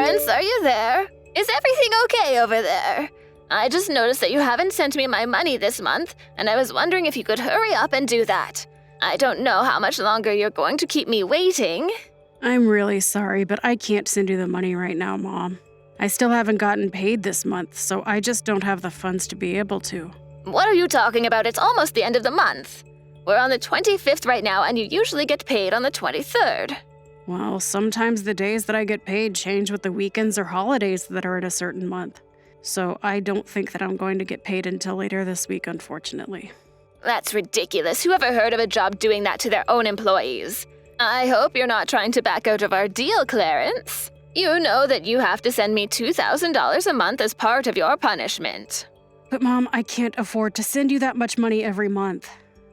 Clarence, are you there? Is everything okay over there? I just noticed that you haven't sent me my money this month, and I was wondering if you could hurry up and do that. I don't know how much longer you're going to keep me waiting. I'm really sorry, but I can't send you the money right now, Mom. I still haven't gotten paid this month, so I just don't have the funds to be able to. What are you talking about? It's almost the end of the month. We're on the 25th right now, and you usually get paid on the 23rd. Well, sometimes the days that I get paid change with the weekends or holidays that are in a certain month. So I don't think that I'm going to get paid until later this week, unfortunately. That's ridiculous. Who ever heard of a job doing that to their own employees? I hope you're not trying to back out of our deal, Clarence. You know that you have to send me $2,000 a month as part of your punishment. But Mom, I can't afford to send you that much money every month.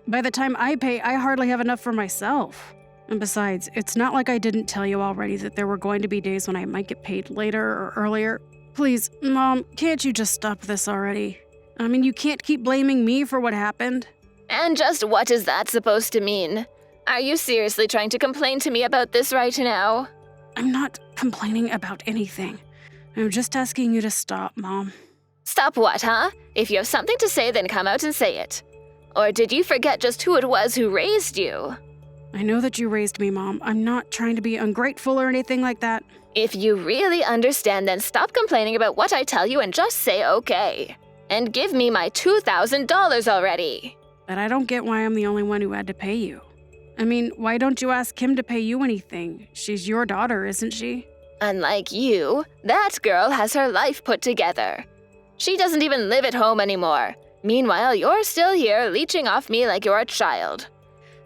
By the time I pay, I hardly have enough for myself. And besides, it's not like I didn't tell you already that there were going to be days when I might get paid later or earlier. Please, Mom, can't you just stop this already? I mean, you can't keep blaming me for what happened. And just what is that supposed to mean? Are you seriously trying to complain to me about this right now? I'm not complaining about anything. I'm just asking you to stop, Mom. Stop what, huh? If you have something to say, then come out and say it. Or did you forget just who it was who raised you? I know that you raised me, Mom. I'm not trying to be ungrateful or anything like that. If you really understand, then stop complaining about what I tell you and just say okay. And give me my $2,000 already. But I don't get why I'm the only one who had to pay you. I mean, why don't you ask him to pay you anything? She's your daughter, isn't she? Unlike you, that girl has her life put together. She doesn't even live at home anymore. Meanwhile, you're still here leeching off me like you're a child.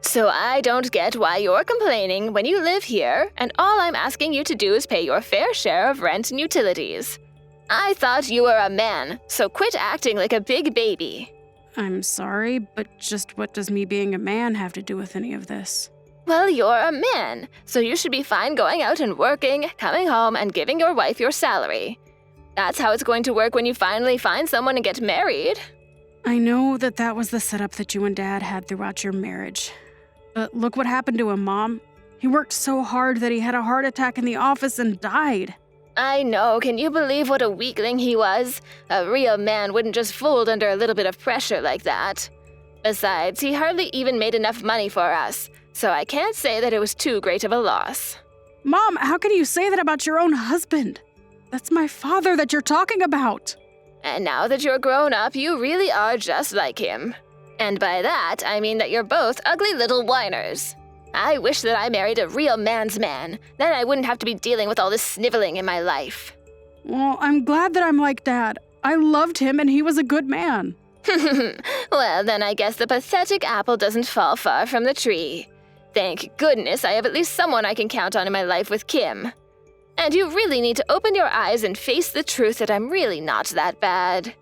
So I don't get why you're complaining when you live here, and all I'm asking you to do is pay your fair share of rent and utilities. I thought you were a man, so quit acting like a big baby. I'm sorry, but just what does me being a man have to do with any of this? Well, you're a man, so you should be fine going out and working, coming home, and giving your wife your salary. That's how it's going to work when you finally find someone and get married. I know that was the setup that you and Dad had throughout your marriage. But look what happened to him, Mom. He worked so hard that he had a heart attack in the office and died. I know. Can you believe what a weakling he was? A real man wouldn't just fold under a little bit of pressure like that. Besides, he hardly even made enough money for us, so I can't say that it was too great of a loss. Mom, how can you say that about your own husband? That's my father that you're talking about. And now that you're grown up, you really are just like him. And by that, I mean that you're both ugly little whiners. I wish that I married a real man's man. Then I wouldn't have to be dealing with all this sniveling in my life. Well, I'm glad that I'm like Dad. I loved him and he was a good man. Well, then I guess the pathetic apple doesn't fall far from the tree. Thank goodness I have at least someone I can count on in my life with Kim. And you really need to open your eyes and face the truth that I'm really not that bad.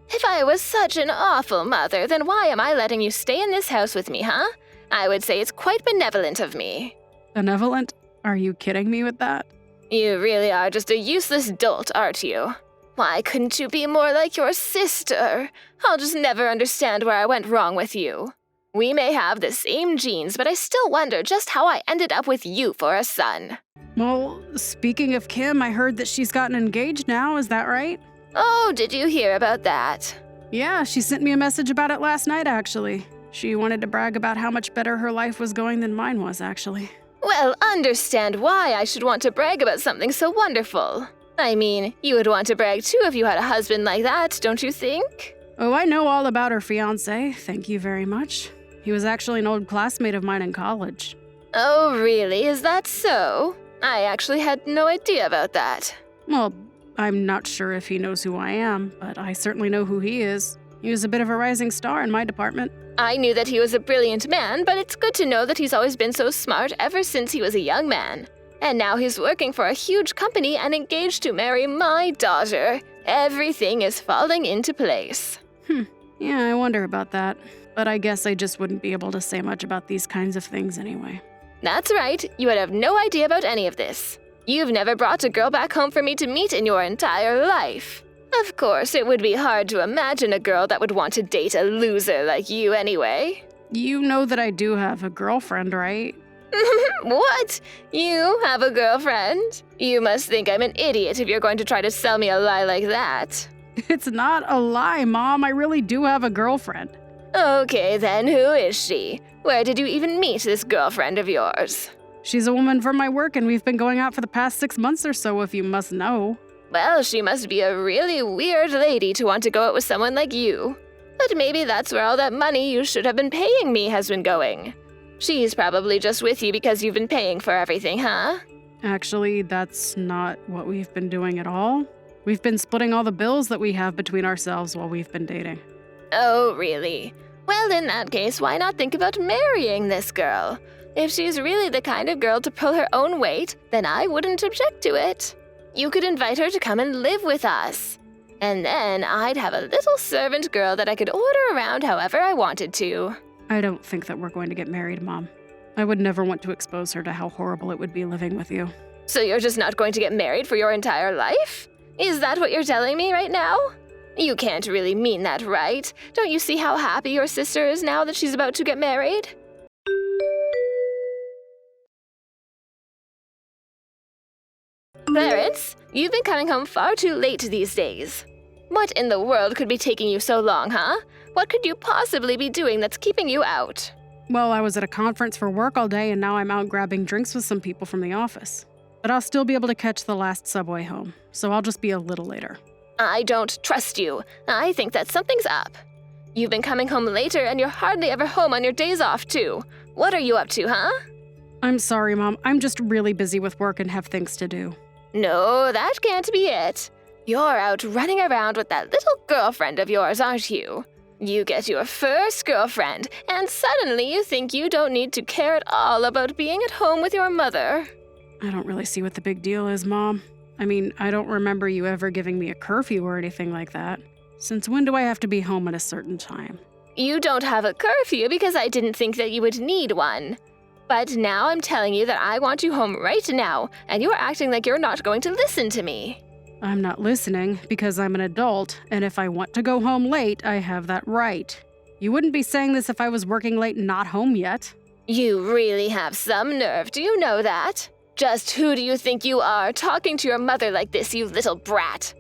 If I was such an awful mother, then why am I letting you stay in this house with me, huh? I would say it's quite benevolent of me. Benevolent? Are you kidding me with that? You really are just a useless dolt, aren't you? Why couldn't you be more like your sister? I'll just never understand where I went wrong with you. We may have the same genes, but I still wonder just how I ended up with you for a son. Well, speaking of Kim, I heard that she's gotten engaged now, is that right? Oh, did you hear about that? Yeah, she sent me a message about it last night, actually. She wanted to brag about how much better her life was going than mine was, actually. Well, understand why I should want to brag about something so wonderful. I mean, you would want to brag too if you had a husband like that, don't you think? Oh, I know all about her fiancé, thank you very much. He was actually an old classmate of mine in college. Oh, really? Is that so? I actually had no idea about that. Well, I'm not sure if he knows who I am, but I certainly know who he is. He was a bit of a rising star in my department. I knew that he was a brilliant man, but it's good to know that he's always been so smart ever since he was a young man. And now he's working for a huge company and engaged to marry my daughter. Everything is falling into place. Yeah, I wonder about that. But I guess I just wouldn't be able to say much about these kinds of things anyway. That's right. You would have no idea about any of this. You've never brought a girl back home for me to meet in your entire life. Of course, it would be hard to imagine a girl that would want to date a loser like you anyway. You know that I do have a girlfriend, right? What? You have a girlfriend? You must think I'm an idiot if you're going to try to sell me a lie like that. It's not a lie, Mom. I really do have a girlfriend. Okay, then who is she? Where did you even meet this girlfriend of yours? She's a woman from my work, and we've been going out for the past 6 months or so, if you must know. Well, she must be a really weird lady to want to go out with someone like you. But maybe that's where all that money you should have been paying me has been going. She's probably just with you because you've been paying for everything, huh? Actually, that's not what we've been doing at all. We've been splitting all the bills that we have between ourselves while we've been dating. Oh, really? Well, in that case, why not think about marrying this girl? If she's really the kind of girl to pull her own weight, then I wouldn't object to it. You could invite her to come and live with us. And then I'd have a little servant girl that I could order around however I wanted to. I don't think that we're going to get married, Mom. I would never want to expose her to how horrible it would be living with you. So you're just not going to get married for your entire life? Is that what you're telling me right now? You can't really mean that, right? Don't you see how happy your sister is now that she's about to get married? Clarence, you've been coming home far too late these days. What in the world could be taking you so long, huh? What could you possibly be doing that's keeping you out? Well, I was at a conference for work all day, and now I'm out grabbing drinks with some people from the office. But I'll still be able to catch the last subway home, so I'll just be a little later. I don't trust you. I think that something's up. You've been coming home later, and you're hardly ever home on your days off, too. What are you up to, huh? I'm sorry, Mom. I'm just really busy with work and have things to do. No, that can't be it. You're out running around with that little girlfriend of yours, aren't you? You get your first girlfriend, and suddenly you think you don't need to care at all about being at home with your mother. I don't really see what the big deal is, Mom. I mean, I don't remember you ever giving me a curfew or anything like that. Since when do I have to be home at a certain time? You don't have a curfew because I didn't think that you would need one. But now I'm telling you that I want you home right now, and you're acting like you're not going to listen to me. I'm not listening because I'm an adult, and if I want to go home late, I have that right. You wouldn't be saying this if I was working late and not home yet. You really have some nerve, do you know that? Just who do you think you are, talking to your mother like this, you little brat?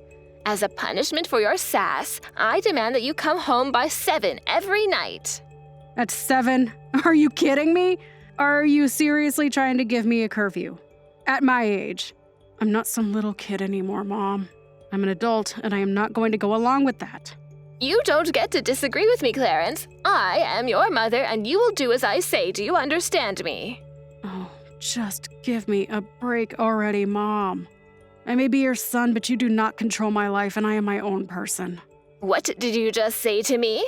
As a punishment for your sass, I demand that you come home by 7 every night. At 7? Are you kidding me? Are you seriously trying to give me a curfew? At my age? I'm not some little kid anymore, Mom. I'm an adult, and I am not going to go along with that. You don't get to disagree with me, Clarence. I am your mother, and you will do as I say. Do you understand me? Oh, just give me a break already, Mom. I may be your son, but you do not control my life, and I am my own person. What did you just say to me?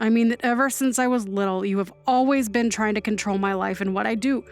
I mean that ever since I was little, you have always been trying to control my life and what I do.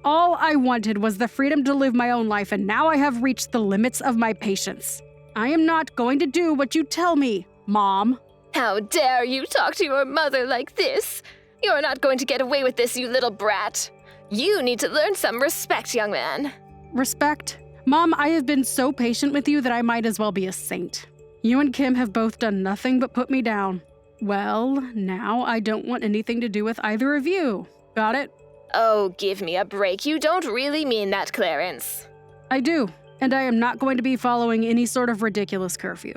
All I wanted was the freedom to live my own life, and now I have reached the limits of my patience. I am not going to do what you tell me, Mom. How dare you talk to your mother like this? You're not going to get away with this, you little brat. You need to learn some respect, young man. Respect? Mom, I have been so patient with you that I might as well be a saint. You and Kim have both done nothing but put me down. Well, now I don't want anything to do with either of you. Got it? Oh, give me a break. You don't really mean that, Clarence. I do, and I am not going to be following any sort of ridiculous curfew.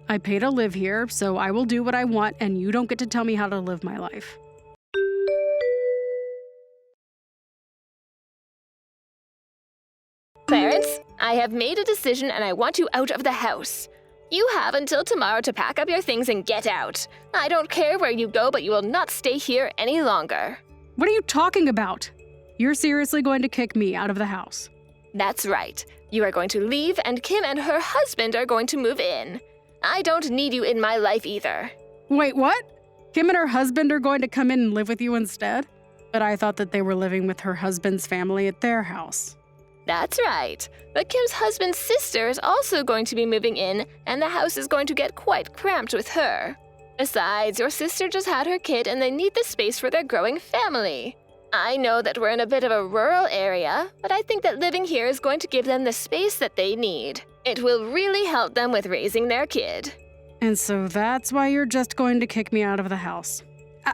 I pay to live here, so I will do what I want, and you don't get to tell me how to live my life. Clarence, I have made a decision and I want you out of the house. You have until tomorrow to pack up your things and get out. I don't care where you go, but you will not stay here any longer. What are you talking about? You're seriously going to kick me out of the house? That's right. You are going to leave, and Kim and her husband are going to move in. I don't need you in my life either. Wait, what? Kim and her husband are going to come in and live with you instead? But I thought that they were living with her husband's family at their house. That's right. But Kim's husband's sister is also going to be moving in, and the house is going to get quite cramped with her. Besides, your sister just had her kid and they need the space for their growing family. I know that we're in a bit of a rural area, but I think that living here is going to give them the space that they need. It will really help them with raising their kid. And so that's why you're just going to kick me out of the house.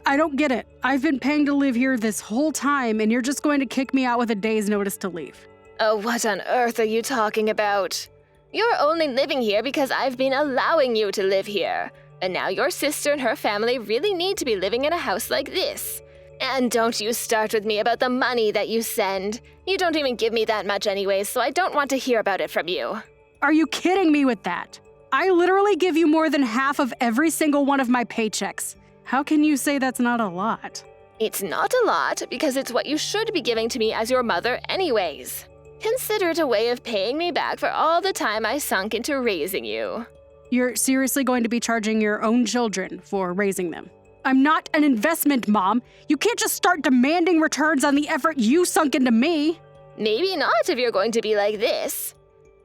I don't get it. I've been paying to live here this whole time, and you're just going to kick me out with a day's notice to leave. Oh, what on earth are you talking about? You're only living here because I've been allowing you to live here. And now your sister and her family really need to be living in a house like this. And don't you start with me about the money that you send. You don't even give me that much anyways, so I don't want to hear about it from you. Are you kidding me with that? I literally give you more than half of every single one of my paychecks. How can you say that's not a lot? It's not a lot because it's what you should be giving to me as your mother anyways. Consider it a way of paying me back for all the time I sunk into raising you. You're seriously going to be charging your own children for raising them? I'm not an investment, Mom. You can't just start demanding returns on the effort you sunk into me. Maybe not if you're going to be like this.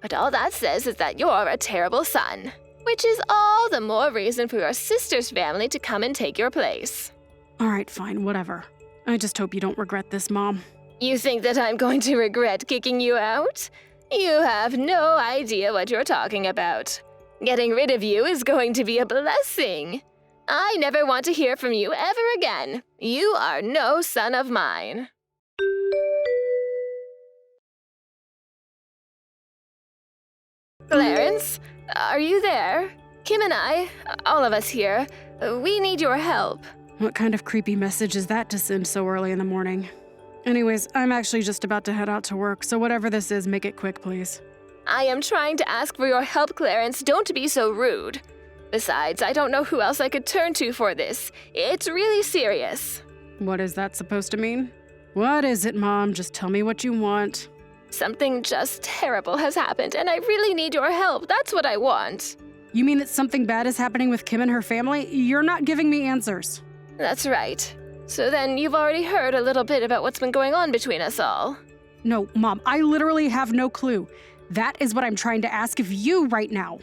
But all that says is that you're a terrible son. Which is all the more reason for your sister's family to come and take your place. All right, fine, whatever. I just hope you don't regret this, Mom. You think that I'm going to regret kicking you out? You have no idea what you're talking about. Getting rid of you is going to be a blessing. I never want to hear from you ever again. You are no son of mine. Clarence, are you there? Kim and I, all of us here, we need your help. What kind of creepy message is that to send so early in the morning? Anyways, I'm actually just about to head out to work, so whatever this is, make it quick, please. I am trying to ask for your help, Clarence. Don't be so rude. Besides, I don't know who else I could turn to for this. It's really serious. What is that supposed to mean? What is it, Mom? Just tell me what you want. Something just terrible has happened, and I really need your help. That's what I want. You mean that something bad is happening with Kim and her family? You're not giving me answers. That's right. So then you've already heard a little bit about what's been going on between us all. No, Mom, I literally have no clue. That is what I'm trying to ask of you right now.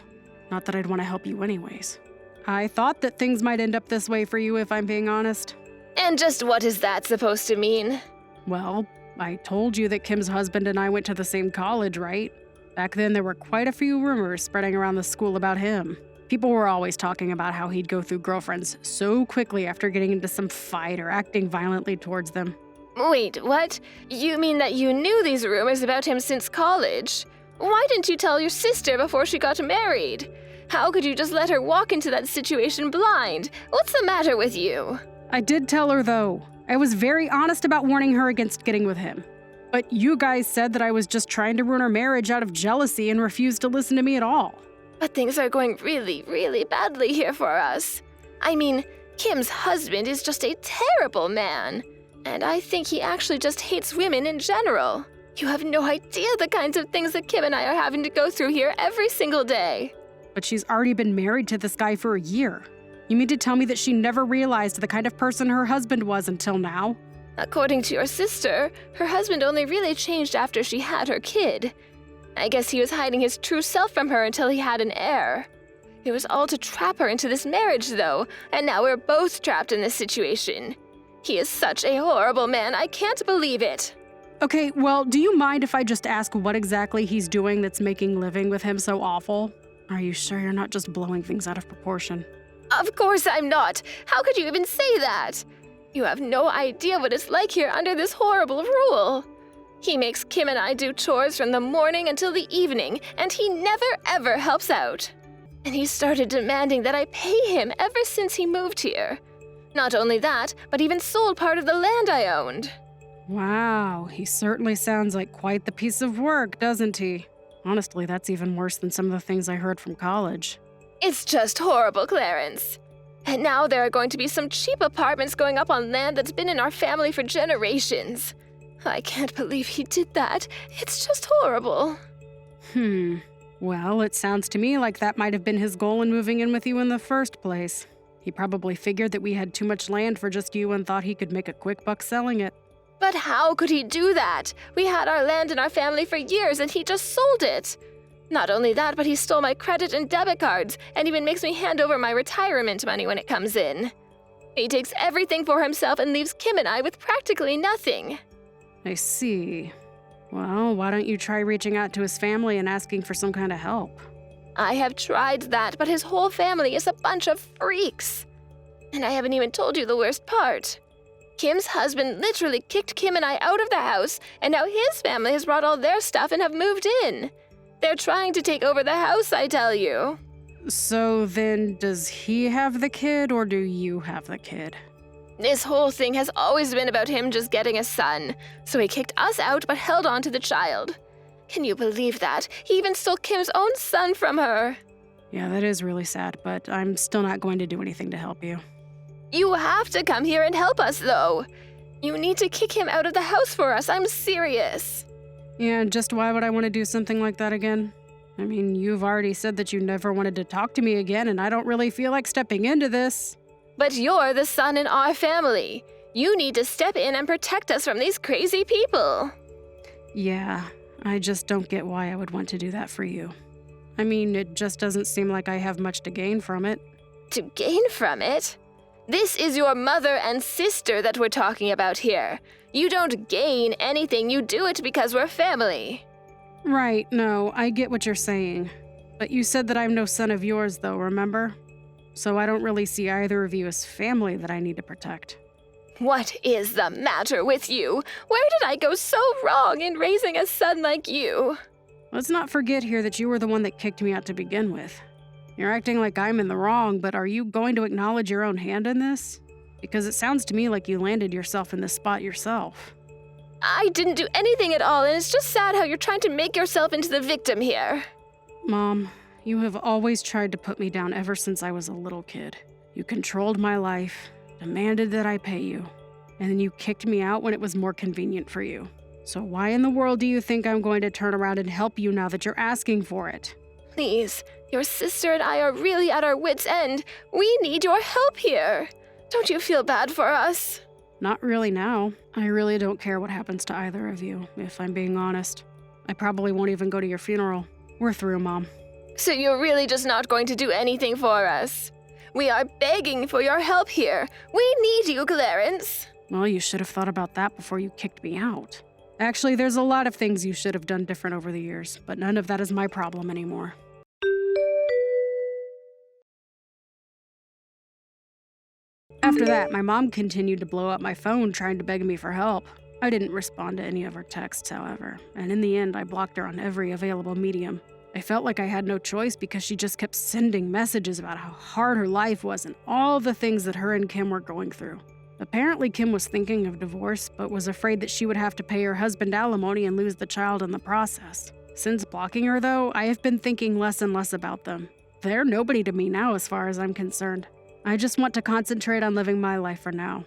Not that I'd want to help you anyways. I thought that things might end up this way for you if I'm being honest. And just what is that supposed to mean? Well, I told you that Kim's husband and I went to the same college, right? Back then there were quite a few rumors spreading around the school about him. People were always talking about how he'd go through girlfriends so quickly after getting into some fight or acting violently towards them. Wait, what? You mean that you knew these rumors about him since college? Why didn't you tell your sister before she got married? How could you just let her walk into that situation blind? What's the matter with you? I did tell her, though. I was very honest about warning her against getting with him. But you guys said that I was just trying to ruin our marriage out of jealousy and refused to listen to me at all. But things are going really, really badly here for us. I mean, Kim's husband is just a terrible man. And I think he actually just hates women in general. You have no idea the kinds of things that Kim and I are having to go through here every single day. But she's already been married to this guy for a year. You mean to tell me that she never realized the kind of person her husband was until now? According to your sister, her husband only really changed after she had her kid. I guess he was hiding his true self from her until he had an heir. It was all to trap her into this marriage, though, and now we're both trapped in this situation. He is such a horrible man, I can't believe it. Okay, well, do you mind if I just ask what exactly he's doing that's making living with him so awful? Are you sure you're not just blowing things out of proportion? Of course I'm not. How could you even say that? You have no idea what it's like here under this horrible rule. He makes Kim and I do chores from the morning until the evening, and he never ever helps out. And he started demanding that I pay him ever since he moved here. Not only that, but even sold part of the land I owned. Wow, he certainly sounds like quite the piece of work, doesn't he? Honestly, that's even worse than some of the things I heard from college. It's just horrible, Clarence. And now there are going to be some cheap apartments going up on land that's been in our family for generations. I can't believe he did that. It's just horrible. Well, it sounds to me like that might have been his goal in moving in with you in the first place. He probably figured that we had too much land for just you and thought he could make a quick buck selling it. But how could he do that? We had our land in our family for years and he just sold it. Not only that, but he stole my credit and debit cards and even makes me hand over my retirement money when it comes in. He takes everything for himself and leaves Kim and I with practically nothing. I see. Well, why don't you try reaching out to his family and asking for some kind of help? I have tried that, but his whole family is a bunch of freaks. And I haven't even told you the worst part. Kim's husband literally kicked Kim and I out of the house, and now his family has brought all their stuff and have moved in. They're trying to take over the house, I tell you. So then, does he have the kid or do you have the kid? This whole thing has always been about him just getting a son, so he kicked us out but held on to the child. Can you believe that? He even stole Kim's own son from her. Yeah, that is really sad, but I'm still not going to do anything to help you. You have to come here and help us, though. You need to kick him out of the house for us. I'm serious. Yeah, just why would I want to do something like that again? I mean, you've already said that you never wanted to talk to me again, and I don't really feel like stepping into this. But you're the son in our family. You need to step in and protect us from these crazy people. Yeah, I just don't get why I would want to do that for you. I mean, it just doesn't seem like I have much to gain from it. To gain from it? This is your mother and sister that we're talking about here. You don't gain anything, you do it because we're family. Right, no, I get what you're saying. But you said that I'm no son of yours, though, remember? So I don't really see either of you as family that I need to protect. What is the matter with you? Where did I go so wrong in raising a son like you? Let's not forget here that you were the one that kicked me out to begin with. You're acting like I'm in the wrong, but are you going to acknowledge your own hand in this? Because it sounds to me like you landed yourself in this spot yourself. I didn't do anything at all, and it's just sad how you're trying to make yourself into the victim here. Mom, you have always tried to put me down ever since I was a little kid. You controlled my life, demanded that I pay you, and then you kicked me out when it was more convenient for you. So why in the world do you think I'm going to turn around and help you now that you're asking for it? Please, your sister and I are really at our wits' end. We need your help here. Don't you feel bad for us? Not really now. I really don't care what happens to either of you, if I'm being honest. I probably won't even go to your funeral. We're through, Mom. So you're really just not going to do anything for us? We are begging for your help here. We need you, Clarence. Well, you should have thought about that before you kicked me out. Actually, there's a lot of things you should have done different over the years, but none of that is my problem anymore. After that, my mom continued to blow up my phone trying to beg me for help. I didn't respond to any of her texts, however, and in the end, I blocked her on every available medium. I felt like I had no choice because she just kept sending messages about how hard her life was and all the things that her and Kim were going through. Apparently, Kim was thinking of divorce, but was afraid that she would have to pay her husband alimony and lose the child in the process. Since blocking her, though, I have been thinking less and less about them. They're nobody to me now as far as I'm concerned. I just want to concentrate on living my life for now.